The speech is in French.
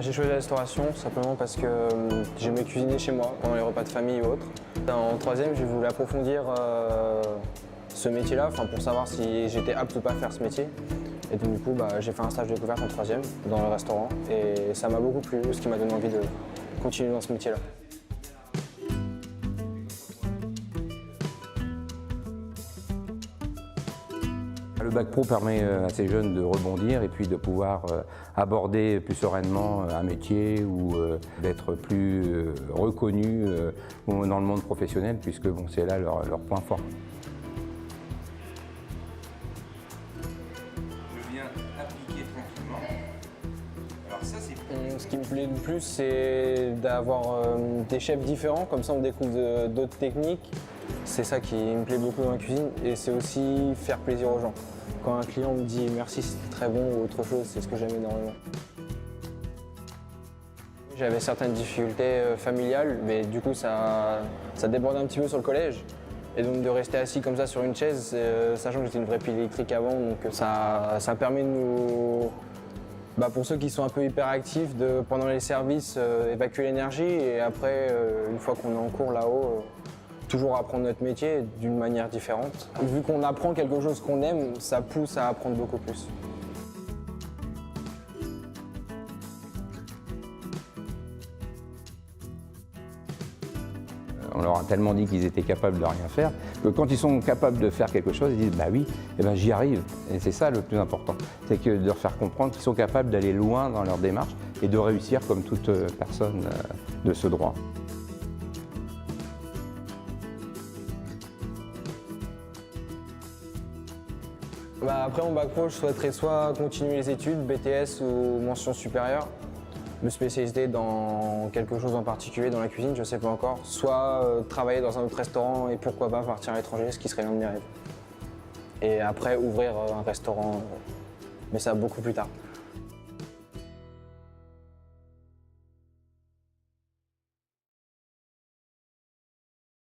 J'ai choisi la restauration simplement parce que j'aimais cuisiner chez moi pendant les repas de famille ou autres. En troisième, j'ai voulu approfondir ce métier-là pour savoir si j'étais apte ou pas à faire ce métier. Et donc du coup, j'ai fait un stage de découverte en troisième dans le restaurant et ça m'a beaucoup plu, ce qui m'a donné envie de continuer dans ce métier-là. Le bac pro permet à ces jeunes de rebondir et puis de pouvoir aborder plus sereinement un métier ou d'être plus reconnus dans le monde professionnel puisque c'est là leur point fort. Je viens appliquer tranquillement. Alors ça c'est... Ce qui me plaît le plus, c'est d'avoir des chefs différents, comme ça on découvre d'autres techniques. C'est ça qui me plaît beaucoup dans la cuisine et c'est aussi faire plaisir aux gens. Quand un client me dit merci, c'était très bon ou autre chose, c'est ce que j'aime énormément. J'avais certaines difficultés familiales, mais du coup ça débordait un petit peu sur le collège. Et donc de rester assis comme ça sur une chaise, sachant que j'étais une vraie pile électrique avant, donc ça permet de nous, pour ceux qui sont un peu hyperactifs, de pendant les services évacuer l'énergie et après, une fois qu'on est en cours là-haut, toujours apprendre notre métier d'une manière différente. Vu qu'on apprend quelque chose qu'on aime, ça pousse à apprendre beaucoup plus. On leur a tellement dit qu'ils étaient capables de rien faire que quand ils sont capables de faire quelque chose, ils disent bah oui, j'y arrive. Et c'est ça le plus important, c'est que de leur faire comprendre qu'ils sont capables d'aller loin dans leur démarche et de réussir comme toute personne de ce droit. Après mon bac pro, je souhaiterais soit continuer les études, BTS ou mention supérieure, me spécialiser dans quelque chose en particulier dans la cuisine, je ne sais pas encore, soit travailler dans un autre restaurant et pourquoi pas partir à l'étranger, ce qui serait l'un de mes rêves. Et après ouvrir un restaurant, mais ça beaucoup plus tard.